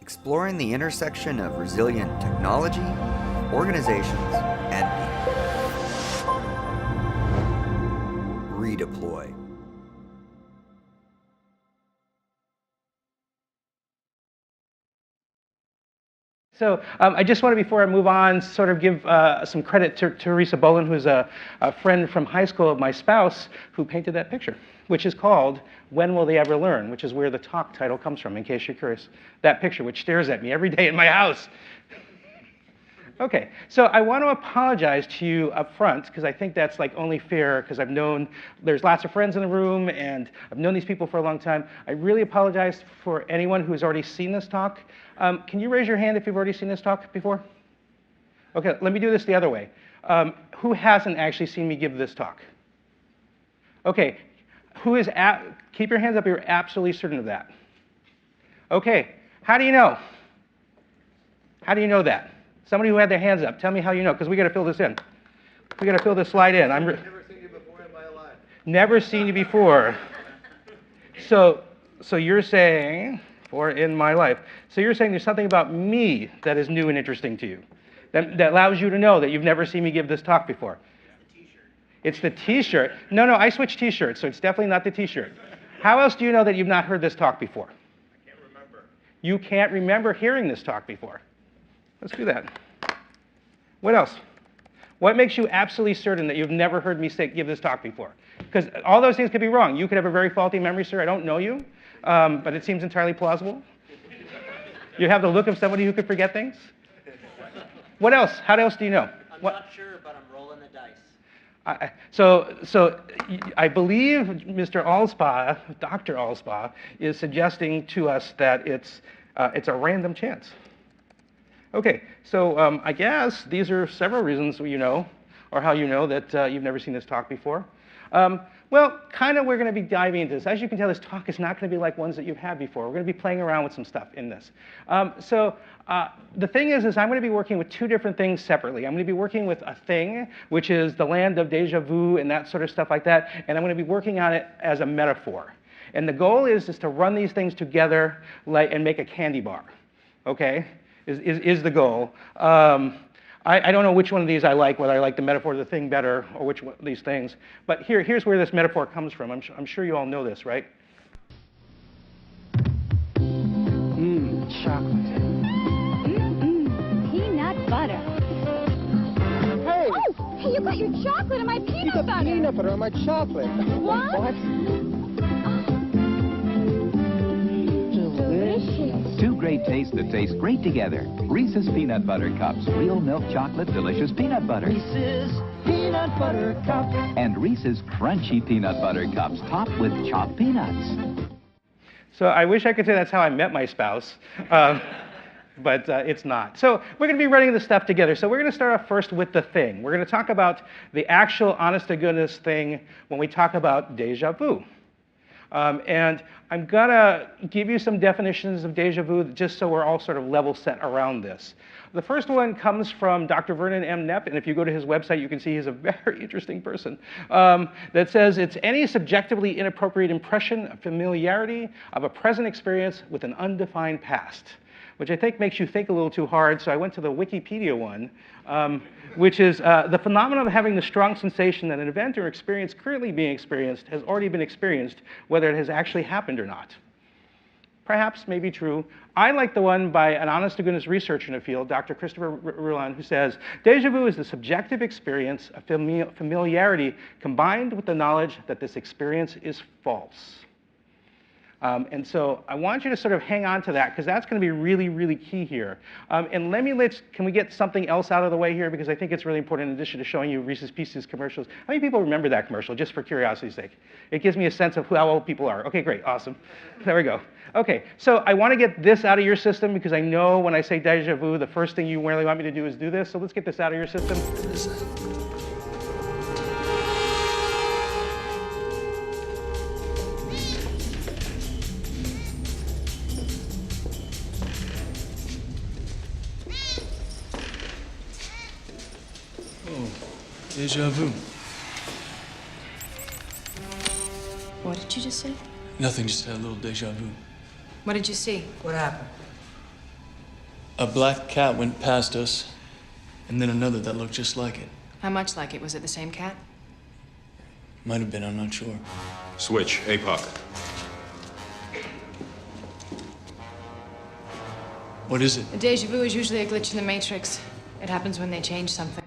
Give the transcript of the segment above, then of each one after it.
exploring the intersection of resilient technology, organizations, and people. REdeploy. So I just want to, before I move on, sort of give some credit to Teresa Bolin, who's a friend from high school of my spouse, who painted that picture, which is called When Will They Ever Learn?, which is where the talk title comes from, in case you're curious. That picture, which stares at me every day in my house. Okay, so I want to apologize to you up front, because I think that's like only fair, because I've known, there's lots of friends in the room, and I've known these people for a long time. I really apologize for anyone who's already seen this talk. Can you raise your hand if you've already seen this talk before? Okay, let me do this the other way. Who hasn't actually seen me give this talk? Okay, who is keep your hands up if you're absolutely certain of that. Okay, how do you know? How do you know that? Somebody who had their hands up, tell me how you know, because we got to fill this in. We got to fill this slide in. I've never seen you before in my life. Never seen you before. So you're saying, or in my life, so you're saying there's something about me that is new and interesting to you, that allows you to know that you've never seen me give this talk before. It's the T-shirt. No, I switched T-shirts, so it's definitely not the T-shirt. How else do you know that you've not heard this talk before? I can't remember. You can't remember hearing this talk before. Let's do that. What else? What makes you absolutely certain that you've never heard me give this talk before? Because all those things could be wrong. You could have a very faulty memory, sir. I don't know you, but it seems entirely plausible. You have the look of somebody who could forget things. What else? How else do you know? I'm not sure, but I'm rolling the dice. So I believe Mr. Allspa, Dr. Allspa, is suggesting to us that it's a random chance. Okay, so I guess these are several reasons you know, or how you know that you've never seen this talk before. Well, kind of we're going to be diving into this. As you can tell, this talk is not going to be like ones that you've had before. We're going to be playing around with some stuff in this. The thing is I'm going to be working with two different things separately. I'm going to be working with a thing, which is the land of deja vu and that sort of stuff like that, and I'm going to be working on it as a metaphor. And the goal is to run these things together and make a candy bar, okay? Is the goal. I don't know which one of these I like, whether I like the metaphor of the thing better or which one of these things. But here's where this metaphor comes from. I'm sure you all know this, right? Chocolate. Peanut butter. Hey! Oh, hey, you got your chocolate and my peanut butter. Peanut butter on my chocolate. What? Delicious. Two great tastes that taste great together. Reese's Peanut Butter Cups. Real milk chocolate, delicious peanut butter. Reese's Peanut Butter Cup. And Reese's Crunchy Peanut Butter Cups, topped with chopped peanuts. So I wish I could say that's how I met my spouse, but it's not. So we're going to be running this stuff together. So we're going to start off first with the thing. We're going to talk about the actual honest-to-goodness thing when we talk about deja vu. And I'm going to give you some definitions of deja vu just so we're all sort of level set around this. The first one comes from Dr. Vernon M. Knepp, and if you go to his website, you can see he's a very interesting person, that says it's any subjectively inappropriate impression of familiarity of a present experience with an undefined past, which I think makes you think a little too hard, so I went to the Wikipedia one, which is the phenomenon of having the strong sensation that an event or experience currently being experienced has already been experienced, whether it has actually happened or not. Perhaps may be true. I like the one by an honest-to-goodness researcher in the field, Dr. Christopher Rulon, who says, deja vu is the subjective experience of familiarity combined with the knowledge that this experience is false. And so I want you to sort of hang on to that, because that's going to be really, really key here. And can we get something else out of the way here? Because I think it's really important, in addition to showing you Reese's Pieces commercials. How many people remember that commercial, just for curiosity's sake? It gives me a sense of how old people are. Okay, great, awesome. There we go. Okay, so I want to get this out of your system, because I know when I say deja vu, the first thing you really want me to do is do this. So let's get this out of your system. Deja vu. What did you just say? Nothing, just had a little deja vu. What did you see? What happened? A black cat went past us, and then another that looked just like it. How much like it? Was it the same cat? Might have been, I'm not sure. Switch, APOC. What is it? A deja vu is usually a glitch in the matrix. It happens when they change something.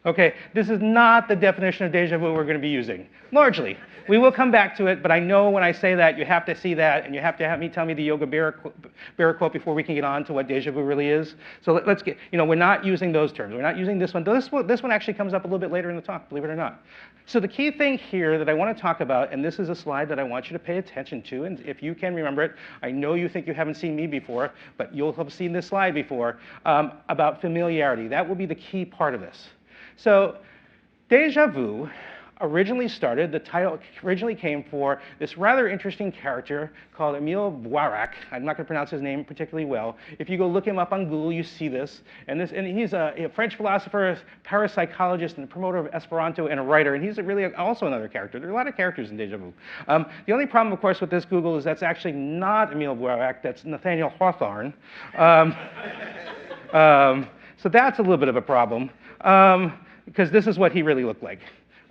Okay, this is not the definition of deja vu we're going to be using, largely. We will come back to it, but I know when I say that, you have to see that, and you have to have me tell me the Yoga Berra quote before we can get on to what deja vu really is. So let's get, we're not using those terms. We're not using this one. This one actually comes up a little bit later in the talk, believe it or not. So the key thing here that I want to talk about, and this is a slide that I want you to pay attention to, and if you can remember it, I know you think you haven't seen me before, but you'll have seen this slide before, about familiarity. That will be the key part of this. So deja vu originally started, the title originally came for this rather interesting character called Emile Boirac. I'm not going to pronounce his name particularly well. If you go look him up on Google, you see this. And he's a French philosopher, parapsychologist, and promoter of Esperanto, and a writer. And he's really also another character. There are a lot of characters in deja vu. The only problem, of course, with this Google is that's actually not Emile Boirac. That's Nathaniel Hawthorne. So that's a little bit of a problem. Because this is what he really looked like.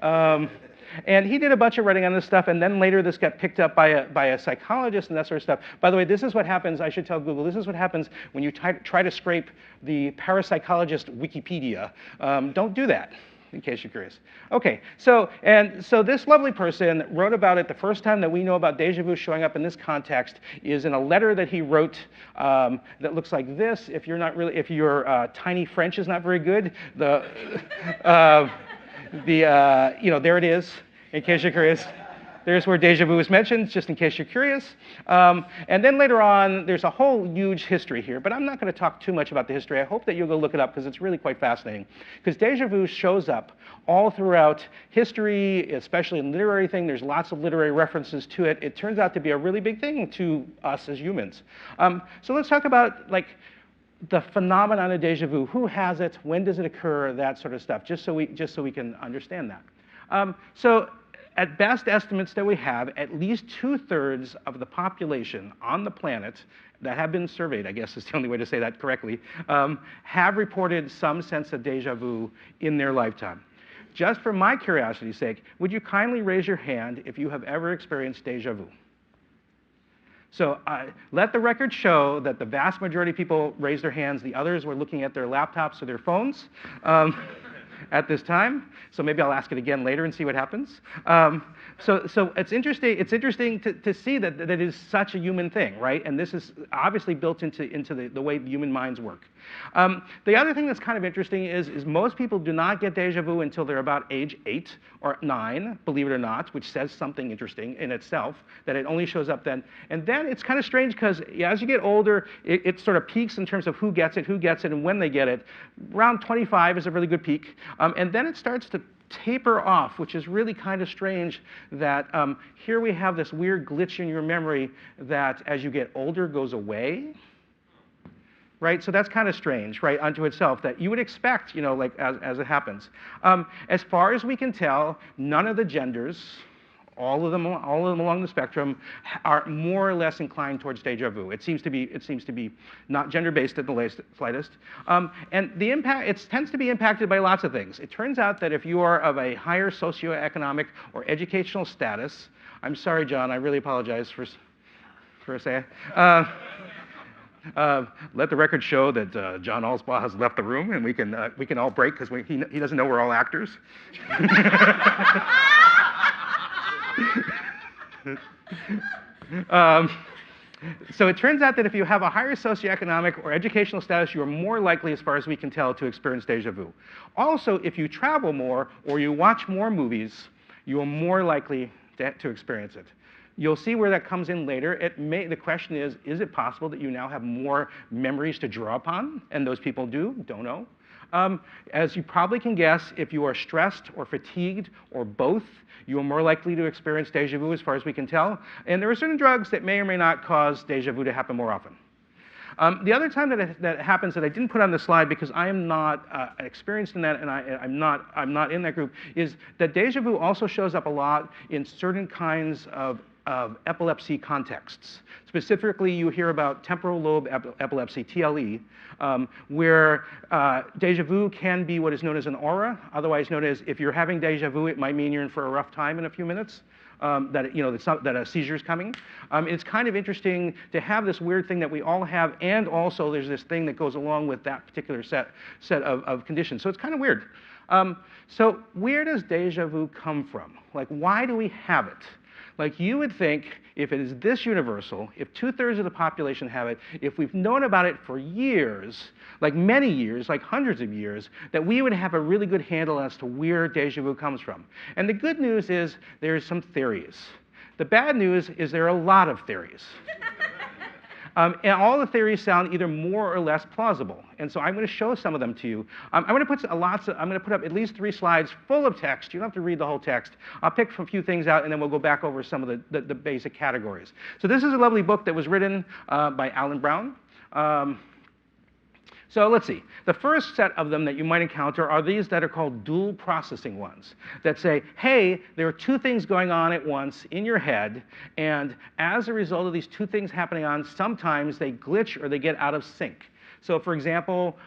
And he did a bunch of writing on this stuff, and then later this got picked up by a psychologist and that sort of stuff. By the way, this is what happens, I should tell Google, this is what happens when you try to scrape the parapsychologist Wikipedia. Don't do that, in case you're curious. Okay, so this lovely person wrote about it. The first time that we know about deja vu showing up in this context is in a letter that he wrote that looks like this. If your tiny French is not very good, there it is, in case you're curious. There's where deja vu is mentioned, just in case you're curious. And then later on, there's a whole huge history here, but I'm not going to talk too much about the history. I hope that you'll go look it up, because it's really quite fascinating. Because deja vu shows up all throughout history, especially in literary thing. There's lots of literary references to it. It turns out to be a really big thing to us as humans. So let's talk about the phenomenon of deja vu. Who has it? When does it occur? That sort of stuff, just so we can understand that. So at best estimates that we have, at least 2/3 of the population on the planet that have been surveyed, I guess is the only way to say that correctly, have reported some sense of deja vu in their lifetime. Just for my curiosity's sake, would you kindly raise your hand if you have ever experienced deja vu? So let the record show that the vast majority of people raised their hands. The others were looking at their laptops or their phones at this time. So maybe I'll ask it again later and see what happens. So it's interesting to see that it is such a human thing, right? And this is obviously built into the way human minds work. The other thing that's kind of interesting is most people do not get deja vu until they're about age 8 or 9, believe it or not, which says something interesting in itself, that it only shows up then. And then it's kind of strange, because as you get older, it sort of peaks in terms of who gets it, and when they get it. Around 25 is a really good peak. And then it starts to taper off, which is really kind of strange, that here we have this weird glitch in your memory that as you get older goes away. Right, so that's kind of strange, right, unto itself, that you would expect, as it happens. As far as we can tell, none of the genders, all of them along the spectrum, are more or less inclined towards deja vu. It seems to be not gender-based at the slightest. And the impact, it tends to be impacted by lots of things. It turns out that if you are of a higher socioeconomic or educational status, I'm sorry, John, I really apologize for saying. Let the record show that John Allspaw has left the room, and we can all break, because he doesn't know we're all actors. So it turns out that if you have a higher socioeconomic or educational status, you are more likely, as far as we can tell, to experience deja vu. Also, if you travel more or you watch more movies, you are more likely to experience it. You'll see where that comes in later. The question is it possible that you now have more memories to draw upon? And those people do, don't know. As you probably can guess, if you are stressed or fatigued or both, you are more likely to experience deja vu, as far as we can tell. And there are certain drugs that may or may not cause deja vu to happen more often. The other time that happens that I didn't put on the slide, because I am not experienced in that, and I'm not in that group, is that deja vu also shows up a lot in certain kinds of of epilepsy contexts. Specifically, you hear about temporal lobe epilepsy, TLE, where deja vu can be what is known as an aura, otherwise known as, if you're having deja vu, it might mean you're in for a rough time in a few minutes. That a seizure is coming. It's kind of interesting to have this weird thing that we all have, and also there's this thing that goes along with that particular set of conditions. So it's kind of weird. So where does deja vu come from? Like, why do we have it? Like, you would think if it is this universal, if 2/3 of the population have it, if we've known about it for years, like many years, like hundreds of years, that we would have a really good handle as to where deja vu comes from. And the good news is there's some theories. The bad news is there are a lot of theories. And all the theories sound either more or less plausible. And so I'm going to show some of them to you. I'm going to put up at least 3 slides full of text. You don't have to read the whole text. I'll pick a few things out, and then we'll go back over some of the basic categories. So this is a lovely book that was written by Alan Brown. So let's see. The first set of them that you might encounter are these that are called dual processing ones, that say, hey, there are 2 things going on at once in your head, and as a result of these 2 things happening on, sometimes they glitch or they get out of sync. So for example,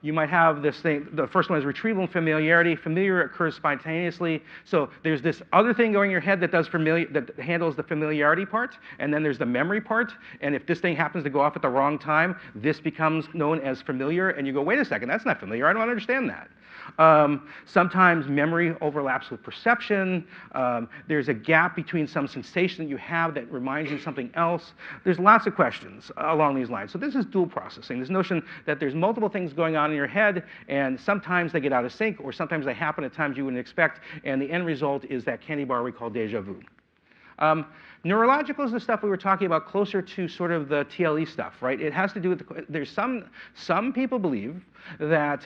you might have this thing, the first one is retrieval and familiarity. Familiar occurs spontaneously. So there's this other thing going in your head that handles the familiarity part, and then there's the memory part. And if this thing happens to go off at the wrong time, this becomes known as familiar, and you go, wait a second, that's not familiar, I don't understand that. Sometimes memory overlaps with perception. There's a gap between some sensation that you have that reminds you of something else. There's lots of questions along these lines. So this is dual processing, this notion that there's multiple things going on in your head, and sometimes they get out of sync, or sometimes they happen at times you wouldn't expect, and the end result is that candy bar we call deja vu. Neurological is the stuff we were talking about, closer to sort of the TLE stuff, right? It has to do with, there's some people believe that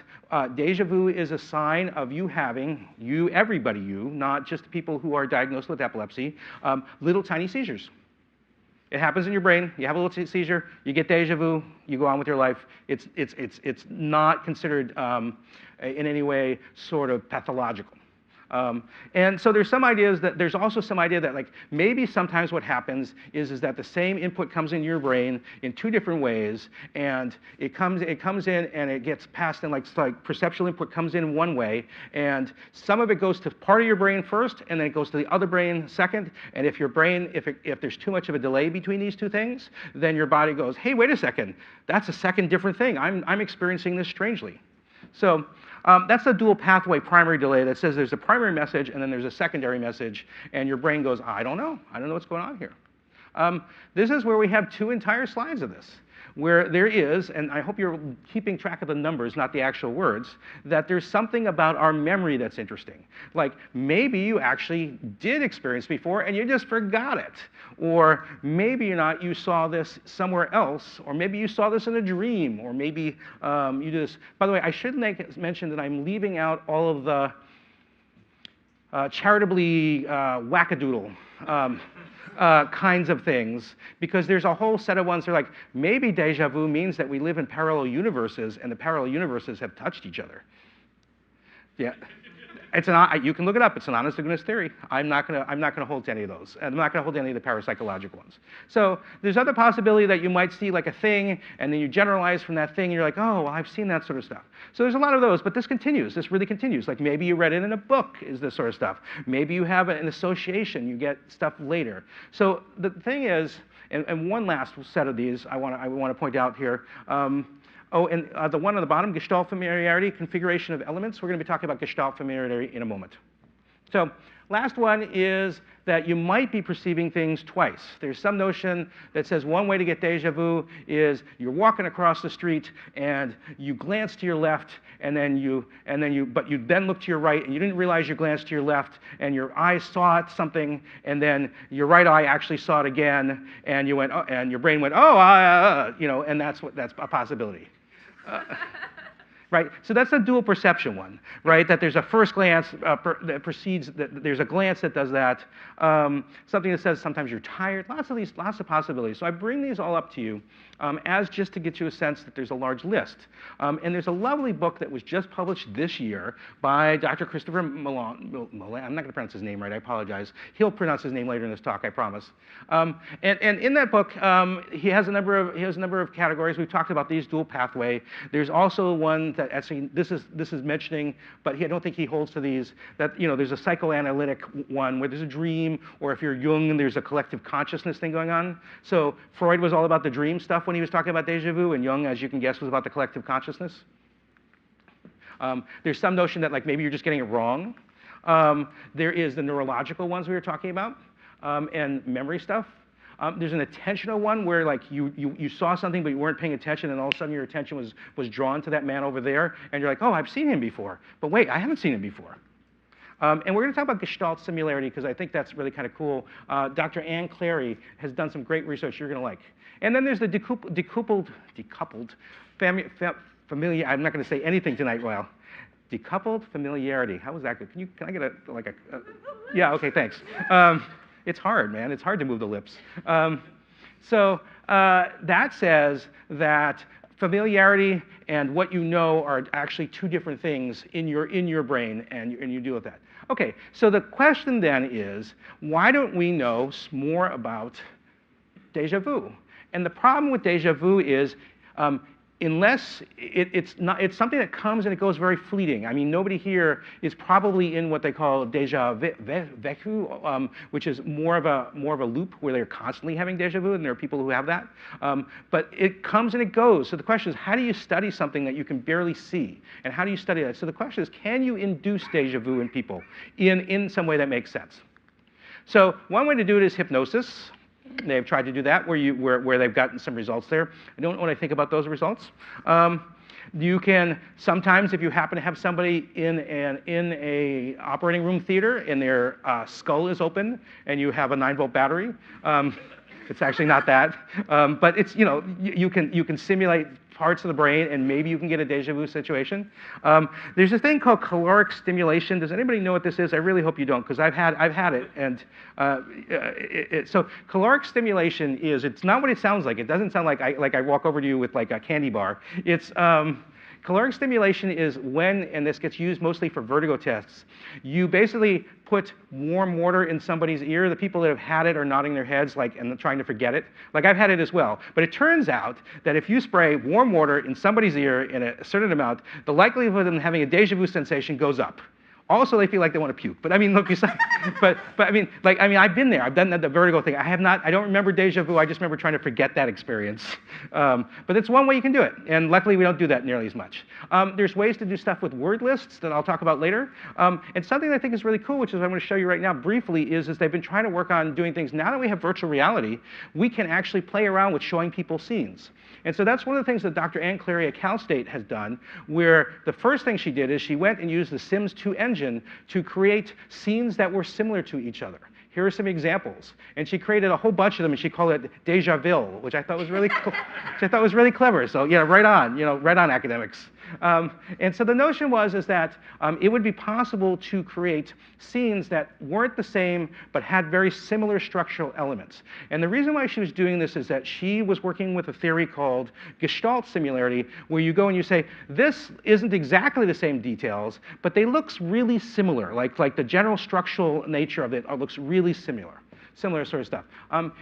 deja vu is a sign of you having, everybody, not just people who are diagnosed with epilepsy, little tiny seizures. It happens in your brain, you have a little seizure, you get deja vu, you go on with your life. It's not considered in any way sort of pathological. And so there's also some idea that like maybe sometimes what happens is that the same input comes into your brain in 2 different ways, and it comes in and it gets passed in like perceptual input comes in one way, and some of it goes to part of your brain first, and then it goes to the other brain second. And if your brain, if there's too much of a delay between these 2 things, then your body goes, hey, wait a second, that's a second different thing. I'm experiencing this strangely. So that's the dual pathway primary delay that says there's a primary message and then there's a secondary message, and your brain goes, I don't know what's going on here. This is where we have 2 entire slides of this, where there is, and I hope you're keeping track of the numbers, not the actual words, that there's something about our memory that's interesting. Like maybe you actually did experience before and you just forgot it. Or maybe you saw this somewhere else, or maybe you saw this in a dream, or maybe you did this. By the way, I should mention that I'm leaving out all of the charitably wackadoodle kinds of things, because there's a whole set of ones that are like, maybe deja vu means that we live in parallel universes, and the parallel universes have touched each other. Yeah. You can look it up. It's an honest to goodness theory. I'm not gonna hold to any of those. And I'm not gonna hold to any of the parapsychological ones. So there's other possibility that you might see like a thing, and then you generalize from that thing, and you're like, oh, well, I've seen that sort of stuff. So there's a lot of those, but this continues. This really continues. Like maybe you read it in a book, is this sort of stuff. Maybe you have an association. You get stuff later. So the thing is, and one last set of these I want to point out here. And the one on the bottom, Gestalt familiarity, configuration of elements. We're going to be talking about Gestalt familiarity in a moment. So last one is that you might be perceiving things twice. There's some notion that says one way to get deja vu is you're walking across the street and you glance to your left, but you then look to your right and you didn't realize you glanced to your left, and your eye saw something, and then your right eye actually saw it again, and you went, oh, and your brain went, oh, and that's a possibility. right? So that's the dual perception one, right? That there's a first glance that precedes, that there's a glance that does that. Something that says sometimes you're tired, lots of possibilities. So I bring these all up to you as just to get you a sense that there's a large list. And there's a lovely book that was just published this year by Dr. Christopher Millan. I'm not going to pronounce his name right, I apologize. He'll pronounce his name later in this talk, I promise. And in that book, he has a number of categories. We've talked about these, dual pathway. There's also one that actually this is mentioning, but I don't think he holds to these, that there's a psychoanalytic one where there's a dream, or if you're Jung, there's a collective consciousness thing going on. So Freud was all about the dream stuff when he was talking about deja vu, and Jung, as you can guess, was about the collective consciousness. There's some notion that like maybe you're just getting it wrong. There is the neurological ones we were talking about, and memory stuff. There's an attentional one where like you saw something but you weren't paying attention, and all of a sudden your attention was drawn to that man over there, and you're like, oh, I've seen him before. But wait, I haven't seen him before. And we're going to talk about Gestalt similarity because I think that's really kind of cool. Dr. Ann Clary has done some great research you're going to like. And then there's the decoupled familiar. I'm not going to say anything tonight, well. Decoupled familiarity. How was that good? Can I get a yeah, okay, thanks. It's hard, man. It's hard to move the lips. So that says that familiarity and what you know are actually two different things in your brain, and you deal with that. Okay, so the question then is, why don't we know more about déjà vu? And the problem with déjà vu is, unless it's something that comes and it goes very fleeting. I mean, nobody here is probably in what they call déjà vécu, which is more of a loop where they're constantly having déjà vu, and there are people who have that. But it comes and it goes. So the question is, how do you study something that you can barely see? And how do you study that? So the question is, can you induce déjà vu in people in some way that makes sense? So one way to do it is hypnosis. They've tried to do that where they've gotten some results there. I don't know what I think about those results. You can sometimes, if you happen to have somebody in a operating room theater and their skull is open and you have a 9-volt battery, it's actually not that, but it's you can simulate parts of the brain, and maybe you can get a déjà vu situation. There's a thing called caloric stimulation. Does anybody know what this is? I really hope you don't, because I've had it. And so caloric stimulation it's not what it sounds like. It doesn't sound like I walk over to you with like a candy bar. It's caloric stimulation is when, and this gets used mostly for vertigo tests, you basically put warm water in somebody's ear. The people that have had it are nodding their heads and trying to forget it. Like, I've had it as well. But it turns out that if you spray warm water in somebody's ear in a certain amount, the likelihood of them having a déjà vu sensation goes up. Also, they feel like they want to puke. But I mean, look, but I mean, I've been there. I've done the vertigo thing. I don't remember déjà vu. I just remember trying to forget that experience. But it's one way you can do it. And luckily, we don't do that nearly as much. There's ways to do stuff with word lists that I'll talk about later. And something that I think is really cool, which is what I'm going to show you right now briefly, is they've been trying to work on doing things. Now that we have virtual reality, we can actually play around with showing people scenes. And so that's one of the things that Dr. Ann Clary at Cal State has done, where the first thing she did is she went and used the Sims 2 engine to create scenes that were similar to each other. Here are some examples. And she created a whole bunch of them, and she called it Déjà Ville, which I thought was really cool. Which I thought was really clever. So yeah, right on academics. And so the notion was that it would be possible to create scenes that weren't the same but had very similar structural elements. And the reason why she was doing this is that she was working with a theory called Gestalt similarity, where you go and you say, this isn't exactly the same details, but they look really similar. Like the general structural nature of it looks really similar. Similar sort of stuff.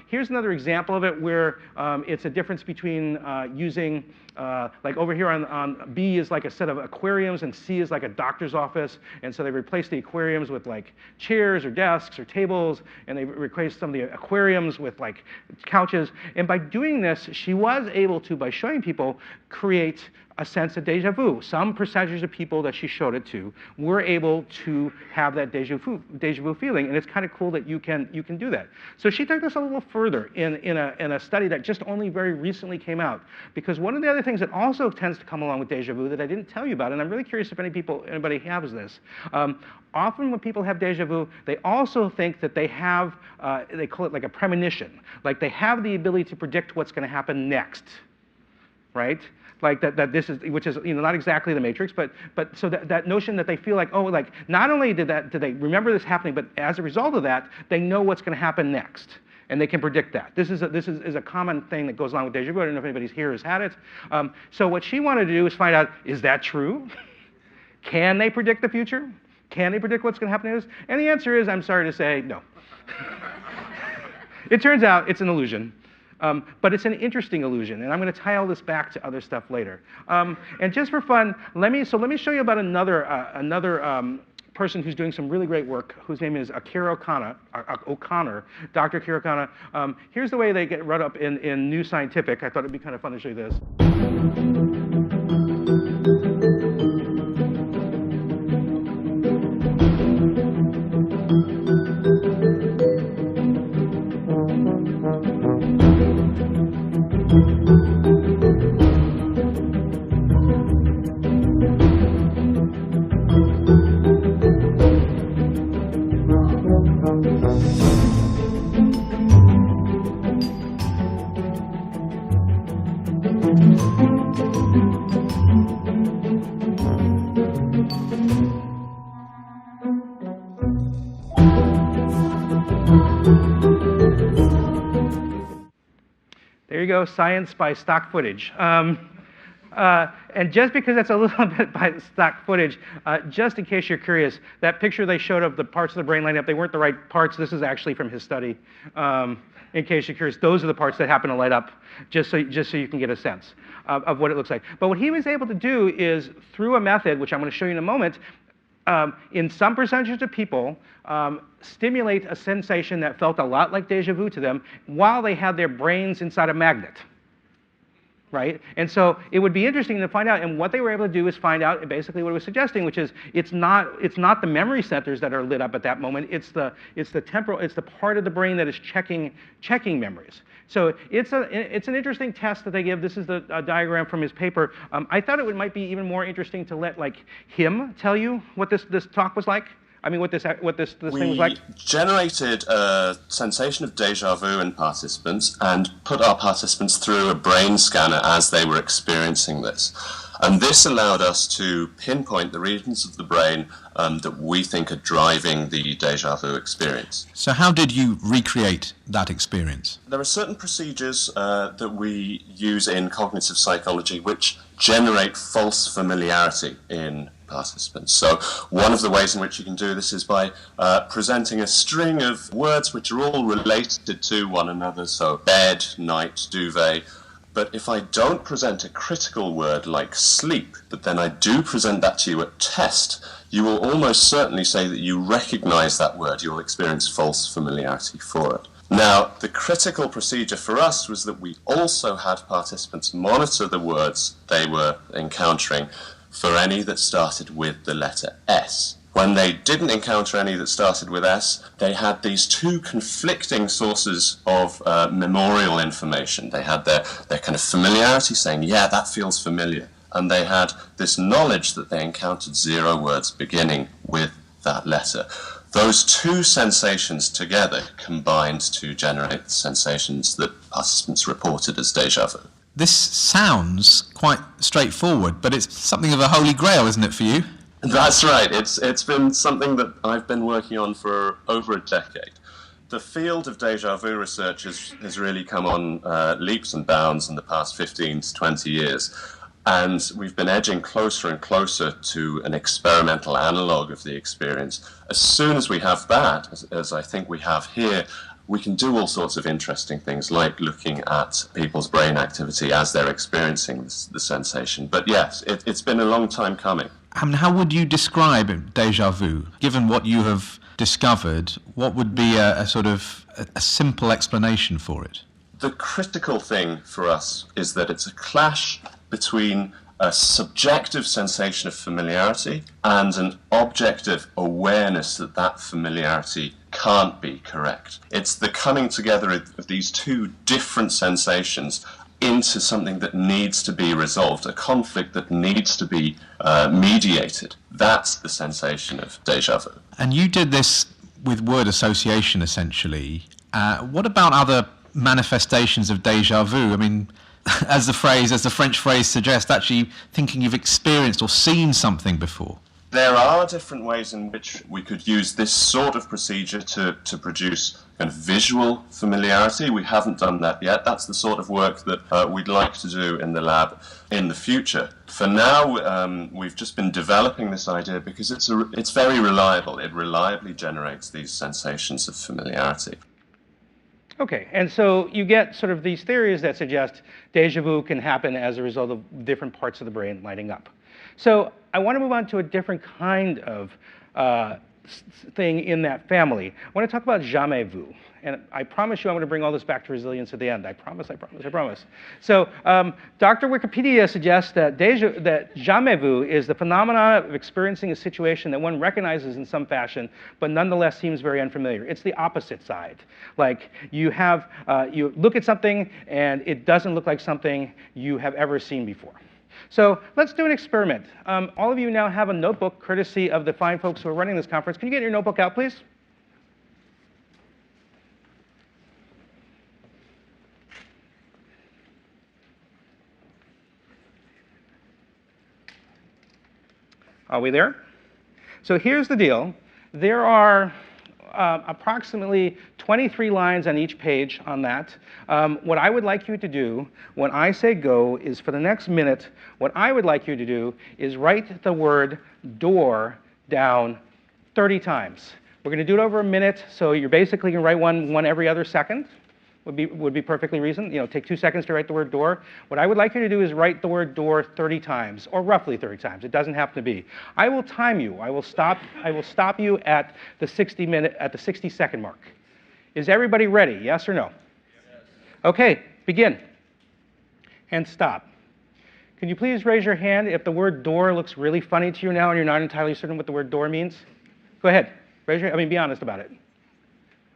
Here's another example of it where it's a difference between using, like over here on B is like a set of aquariums, and C is like a doctor's office. And so they replaced the aquariums with like chairs or desks or tables, and they replaced some of the aquariums with like couches. And by doing this, she was able to, by showing people, create a sense of déjà vu. Some percentage of people that she showed it to were able to have that déjà vu feeling, and it's kind of cool that you can do that. So she took this a little further in a study that just only very recently came out, because one of the other things that also tends to come along with déjà vu that I didn't tell you about, and I'm really curious if anybody has this. Often when people have déjà vu, they also think that they have, they call it like a premonition, like they have the ability to predict what's going to happen next, right? like that this is, which is not exactly the Matrix, but so that notion that they feel like, oh, like not only did they remember this happening, but as a result of that, they know what's going to happen next, and they can predict that. This is a common thing that goes along with deja vu. I don't know if anybody here has had it. So what she wanted to do is find out, is that true? Can they predict the future? Can they predict what's going to happen to us? And the answer is, I'm sorry to say, no. It turns out it's an illusion. But it's an interesting illusion, and I'm going to tie all this back to other stuff later. And just for fun, let me show you about another person who's doing some really great work, whose name is Akira O'Connor, Dr. Akira O'Connor. Here's the way they get read up in New Scientific. I thought it'd be kind of fun to show you this. There you go, science by stock footage. And just because that's a little bit by stock footage, just in case you're curious, that picture they showed of the parts of the brain lining up, they weren't the right parts. This is actually from his study. In case you're curious, those are the parts that happen to light up, just so you can get a sense of what it looks like. But what he was able to do is, through a method, which I'm going to show you in a moment, in some percentages of people, stimulate a sensation that felt a lot like deja vu to them while they had their brains inside a magnet. Right? And so it would be interesting to find out, and what they were able to do is find out basically what it was suggesting, which is it's not the memory centers that are lit up at that moment, it's the part of the brain that is checking memories. So it's an interesting test that they give. This is the diagram from his paper. I thought it might be even more interesting to let him tell you what this talk was like. I mean, what this thing was like? We generated a sensation of deja vu in participants and put our participants through a brain scanner as they were experiencing this. And this allowed us to pinpoint the regions of the brain that we think are driving the deja vu experience. So how did you recreate that experience? There are certain procedures that we use in cognitive psychology which generate false familiarity in participants. So one of the ways in which you can do this is by presenting a string of words which are all related to one another, so bed, night, duvet. But if I don't present a critical word like sleep, but then I do present that to you at test, you will almost certainly say that you recognize that word. You will experience false familiarity for it. Now, the critical procedure for us was that we also had participants monitor the words they were encountering for any that started with the letter S. When they didn't encounter any that started with S, they had these two conflicting sources of memorial information. They had their kind of familiarity saying, yeah, that feels familiar. And they had this knowledge that they encountered 0 words beginning with that letter. Those two sensations together combined to generate the sensations that participants reported as deja vu. This sounds quite straightforward, but it's something of a holy grail, isn't it, for you? That's right. It's been something that I've been working on for over a decade. The field of deja vu research has really come on leaps and bounds in the past 15 to 20 years. And we've been edging closer and closer to an experimental analog of the experience. As soon as we have that, as I think we have here, we can do all sorts of interesting things, like looking at people's brain activity as they're experiencing the sensation. But yes, it's been a long time coming. How would you describe deja vu? Given what you have discovered, what would be a sort of a simple explanation for it? The critical thing for us is that it's a clash between a subjective sensation of familiarity and an objective awareness that that familiarity can't be correct. It's the coming together of these two different sensations into something that needs to be resolved, a conflict that needs to be mediated. That's the sensation of deja vu. And you did this with word association, essentially. What about other manifestations of deja vu? I mean, as the French phrase suggests, actually thinking you've experienced or seen something before? There are different ways in which we could use this sort of procedure to produce kind of visual familiarity. We haven't done that yet. That's the sort of work that we'd like to do in the lab in the future. For now, we've just been developing this idea because it's very reliable. It reliably generates these sensations of familiarity. Okay, and so you get sort of these theories that suggest déjà vu can happen as a result of different parts of the brain lighting up. So I want to move on to a different kind of thing in that family. I want to talk about jamais vu. And I promise you I'm going to bring all this back to resilience at the end. I promise, I promise, I promise. So Dr. Wikipedia suggests that jamais vu is the phenomenon of experiencing a situation that one recognizes in some fashion, but nonetheless seems very unfamiliar. It's the opposite side. Like you look at something and it doesn't look like something you have ever seen before. So let's do an experiment. All of you now have a notebook, courtesy of the fine folks who are running this conference. Can you get your notebook out, please? Are we there? So here's the deal. There are approximately 23 lines on each page on that. What I would like you to do when I say go is for the next minute, what I would like you to do is write the word door down 30 times. We're going to do it over a minute, so you're basically going to write one every other second. Would be perfectly reasonable. You know, take 2 seconds to write the word door. What I would like you to do is write the word door 30 times, or roughly 30 times. It doesn't have to be. I will time you. I will stop you at the 60-second mark. Is everybody ready? Yes or no? Yes. Okay, begin. And stop. Can you please raise your hand if the word door looks really funny to you now and you're not entirely certain what the word door means? Go ahead. Be honest about it.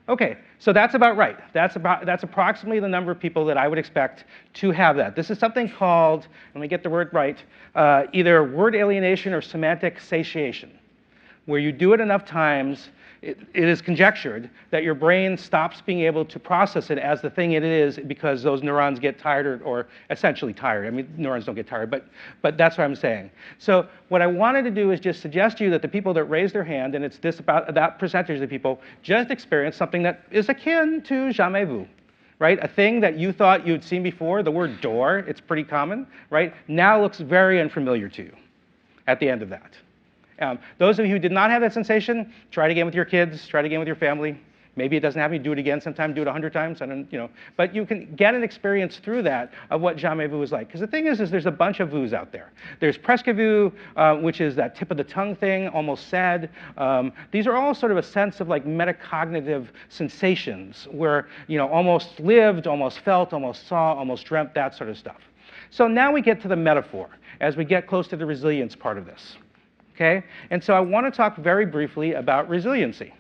Okay, so that's about right. That's approximately the number of people that I would expect to have that. This is something called, let me get the word right, either word alienation or semantic satiation, where you do it enough times, it is conjectured that your brain stops being able to process it as the thing it is because those neurons get tired or essentially tired. I mean, neurons don't get tired, but that's what I'm saying. So what I wanted to do is just suggest to you that the people that raise their hand, and it's about that percentage of people, just experience something that is akin to jamais vu. Right? A thing that you thought you'd seen before, the word door, it's pretty common, right? Now looks very unfamiliar to you at the end of that. Those of you who did not have that sensation, try it again with your kids, try it again with your family. Maybe it doesn't happen, you do it again sometime, do it 100 times, but you can get an experience through that of what jamais vu is like. Because the thing is there's a bunch of vus out there. There's presque vu, which is that tip of the tongue thing, almost said. These are all sort of a sense of like metacognitive sensations where, almost lived, almost felt, almost saw, almost dreamt, that sort of stuff. So now we get to the metaphor as we get close to the resilience part of this. Okay? And so I want to talk very briefly about resiliency.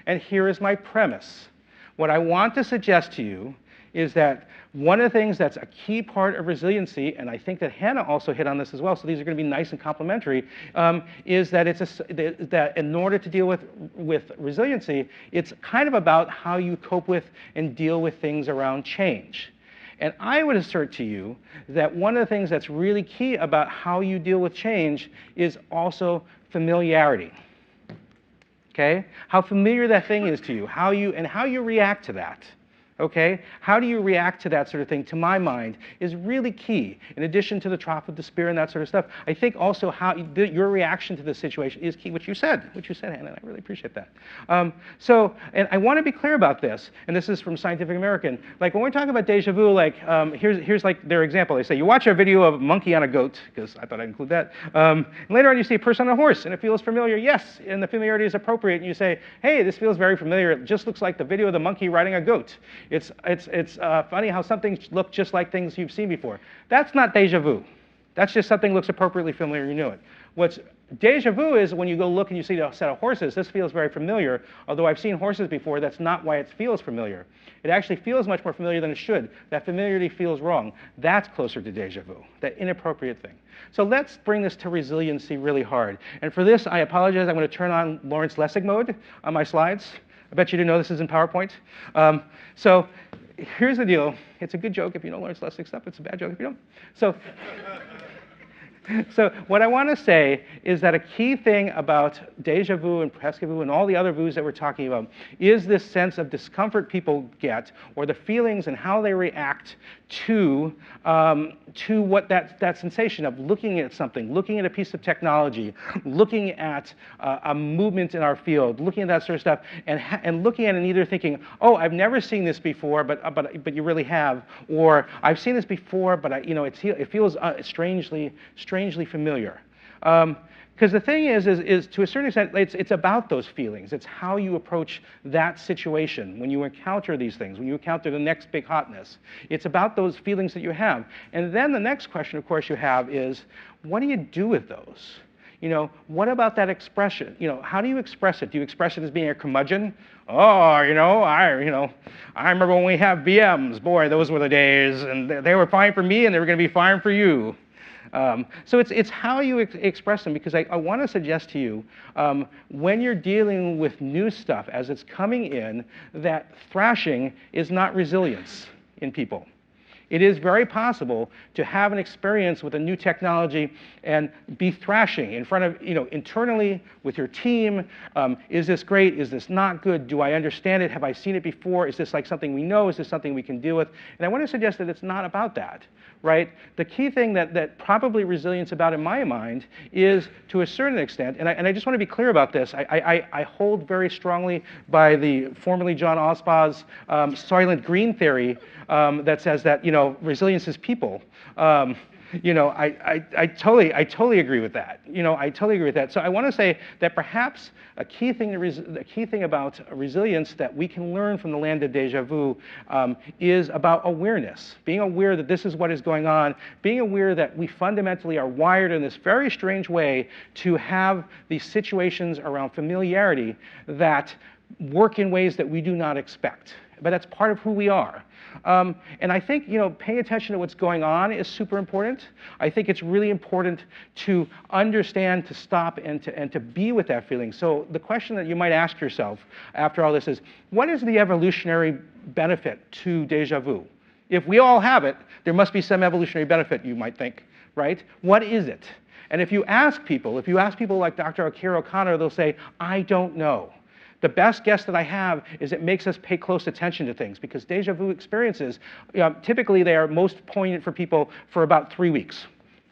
And here is my premise. What I want to suggest to you is that one of the things that's a key part of resiliency, and I think that Hannah also hit on this as well, so these are going to be nice and complementary, is that that in order to deal with resiliency, it's kind of about how you cope with and deal with things around change. And I would assert to you that one of the things that's really key about how you deal with change is also familiarity. Okay? How familiar that thing is to you, how you react to that. Okay? How do you react to that sort of thing, to my mind, is really key. In addition to the trough of despair and that sort of stuff, I think also how your reaction to the situation is key, which you said, Hannah, and I really appreciate that. And I want to be clear about this, and this is from Scientific American. Like when we're talking about déjà vu, like here's like their example. They say, you watch a video of a monkey on a goat, because I thought I'd include that. And later on you see a person on a horse, and it feels familiar, yes, and the familiarity is appropriate, and you say, hey, this feels very familiar. It just looks like the video of the monkey riding a goat. It's funny how some things look just like things you've seen before. That's not déjà vu. That's just something looks appropriately familiar, you know it. What's déjà vu is when you go look and you see a set of horses, this feels very familiar. Although I've seen horses before, that's not why it feels familiar. It actually feels much more familiar than it should. That familiarity feels wrong. That's closer to déjà vu, that inappropriate thing. So let's bring this to resiliency really hard. And for this, I apologize. I'm going to turn on Lawrence Lessig mode on my slides. I bet you didn't know this is in PowerPoint. So here's the deal. It's a good joke if you don't learn scholastic stuff. It's a bad joke if you don't. So, so what I want to say is that a key thing about déjà vu and presque vu and all the other vus that we're talking about is this sense of discomfort people get, or the feelings and how they react to what that sensation of looking at something, looking at a piece of technology, looking at a movement in our field, looking at that sort of stuff, and looking at it and either thinking, oh, I've never seen this before, but you really have, or I've seen this before, but it feels strangely familiar. Because the thing is to a certain extent, it's about those feelings. It's how you approach that situation when you encounter these things, when you encounter the next big hotness. It's about those feelings that you have. And then the next question, of course, you have is, what do you do with those? What about that expression? How do you express it? Do you express it as being a curmudgeon? Oh, I remember when we have VMs. Boy, those were the days, and they were fine for me, and they were going to be fine for you. So it's how you express them, because I want to suggest to you, when you're dealing with new stuff as it's coming in, that thrashing is not resilience in people. It is very possible to have an experience with a new technology and be thrashing in front of, internally with your team. Is this great? Is this not good? Do I understand it? Have I seen it before? Is this like something we know? Is this something we can deal with? And I want to suggest that it's not about that, right? The key thing that probably resilience about in my mind is, to a certain extent, and I just want to be clear about this, I hold very strongly by the formerly John Ospaugh's Soylent Green theory that says that, resilience is people. I totally agree with that. I totally agree with that. So I want to say that perhaps a key thing about resilience that we can learn from the land of déjà vu is about awareness. Being aware that this is what is going on. Being aware that we fundamentally are wired in this very strange way to have these situations around familiarity that work in ways that we do not expect. But that's part of who we are. And I think, paying attention to what's going on is super important. I think it's really important to understand, to stop, and to be with that feeling. So the question that you might ask yourself after all this is, what is the evolutionary benefit to déjà vu? If we all have it, there must be some evolutionary benefit, you might think, right? What is it? And if you ask people like Dr. Akira O'Connor, they'll say, I don't know. The best guess that I have is it makes us pay close attention to things, because déjà vu experiences, typically they are most poignant for people for about 3 weeks,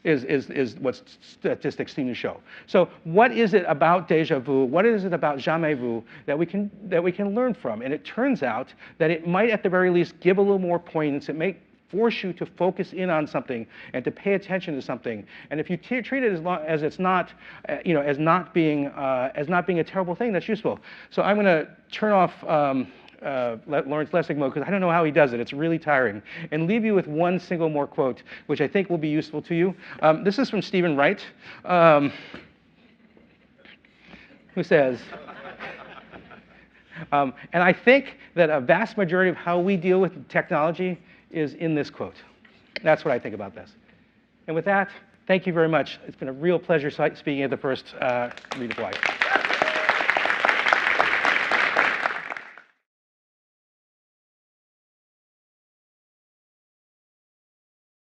is what statistics seem to show. So what is it about déjà vu, what is it about jamais vu that we can learn from? And it turns out that it might at the very least give a little more poignance. It may force you to focus in on something and to pay attention to something. And if you treat it as it's not, as not being a terrible thing, that's useful. So I'm going to turn off Lawrence Lessig mode, because I don't know how he does it. It's really tiring. And leave you with one single more quote, which I think will be useful to you. This is from Stephen Wright, who says, and I think that a vast majority of how we deal with technology is in this quote. That's what I think about this. And with that, thank you very much. It's been a real pleasure speaking at the first REdeploy.